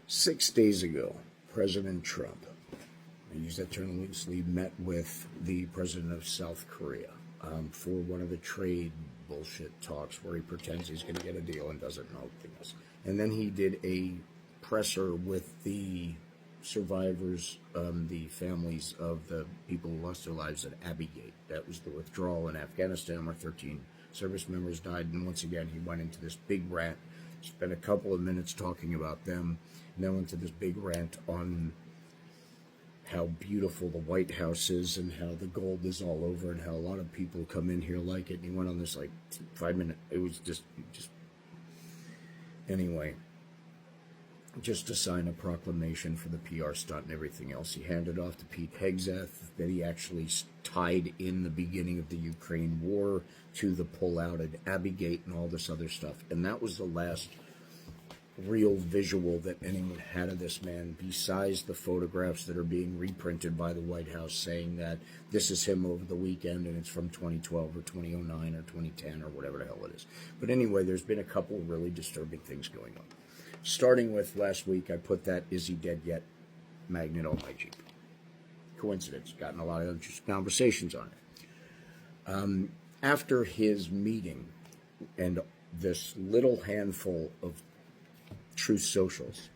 6 days ago, President Trump, I use that term loosely, met with the president of South Korea for one of the trade bullshit talks where he pretends he's going to get a deal and doesn't know things. And then he did a presser with the survivors, the families of the people who lost their lives at Abbey Gate. That was the withdrawal in Afghanistan where 13 service members died. And once again, he went into this big rant, spent a couple of minutes talking about them, and then went to this big rant on how beautiful the White House is and how the gold is all over and how a lot of people come in here like it. And he went on this like 5 minute, it was just anyway, just to sign a proclamation for the PR stunt and everything else. He handed off to Pete Hegseth that he actually tied in the beginning of the Ukraine war to the pullout at Abbey Gate and all this other stuff. And that was the last real visual that anyone had of this man, besides the photographs that are being reprinted by the White House saying that this is him over the weekend and it's from 2012 or 2009 or 2010 or whatever the hell it is. But anyway, there's been a couple really disturbing things going on. Starting with last week, I put that "Is he dead yet?" magnet on my Jeep. Coincidence. Gotten a lot of interesting conversations on it. After his meeting and this little handful of Truth Socials,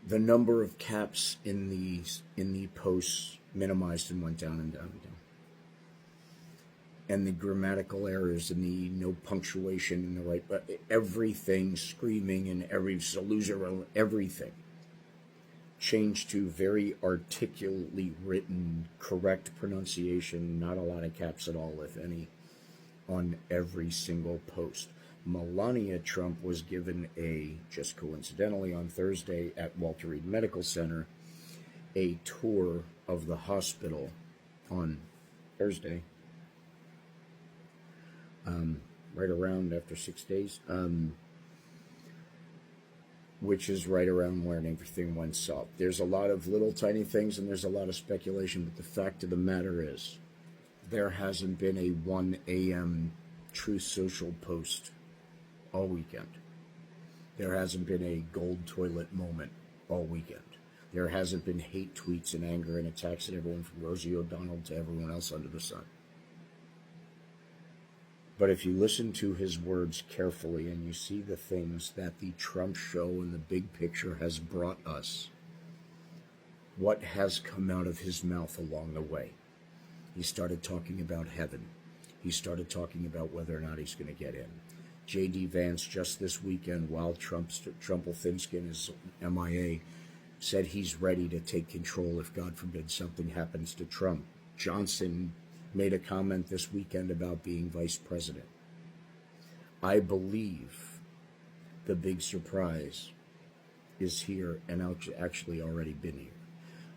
the number of caps in the posts minimized and went down and down and down. And the grammatical errors and the no punctuation in the right, but everything screaming and everything changed to very articulately written, correct pronunciation, not a lot of caps at all, if any, on every single post. Melania Trump was given just coincidentally on Thursday at Walter Reed Medical Center, a tour of the hospital on Thursday, right around after 6 days, which is right around when everything went south. There's a lot of little tiny things and there's a lot of speculation, but the fact of the matter is there hasn't been a 1 a.m. Truth Social post all weekend. There hasn't been a gold toilet moment all weekend. There hasn't been hate tweets and anger and attacks at everyone from Rosie O'Donnell to everyone else under the sun. But if you listen to his words carefully and you see the things that the Trump show and the big picture has brought us, what has come out of his mouth along the way? He started talking about heaven. He started talking about whether or not he's going to get in. J.D. Vance just this weekend, while Trumpelfinskin is MIA, said he's ready to take control if, God forbid, something happens to Trump. Johnson made a comment this weekend about being vice president. I believe the big surprise is here and actually already been here.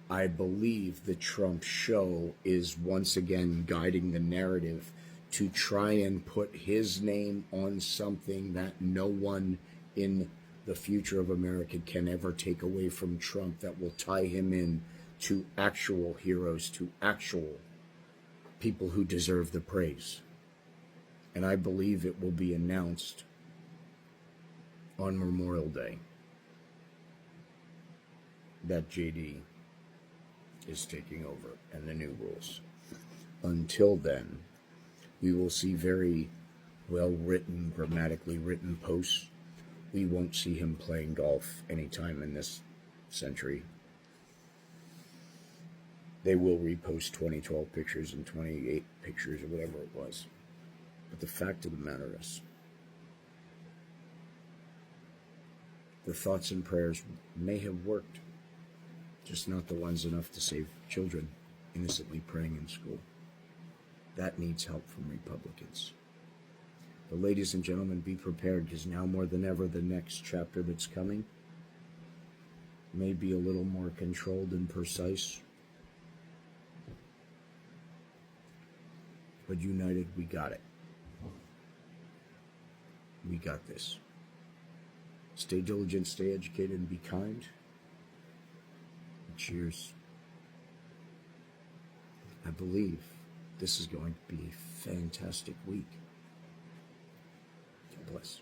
I believe the Trump show is once again guiding the narrative to try and put his name on something that no one in the future of America can ever take away from Trump, that will tie him in to actual heroes, to actual people who deserve the praise. And I believe it will be announced on Memorial Day that JD is taking over and the new rules. Until then, we will see very well-written, grammatically written posts. We won't see him playing golf anytime in this century. They will repost 2012 pictures and 28 pictures or whatever it was. But the fact of the matter is, the thoughts and prayers may have worked, just not the ones enough to save children innocently praying in school. That needs help from Republicans. But ladies and gentlemen, be prepared, because now more than ever, the next chapter that's coming may be a little more controlled and precise. But united, we got it. We got this. Stay diligent, stay educated, and be kind. Cheers. I believe this is going to be a fantastic week. God bless.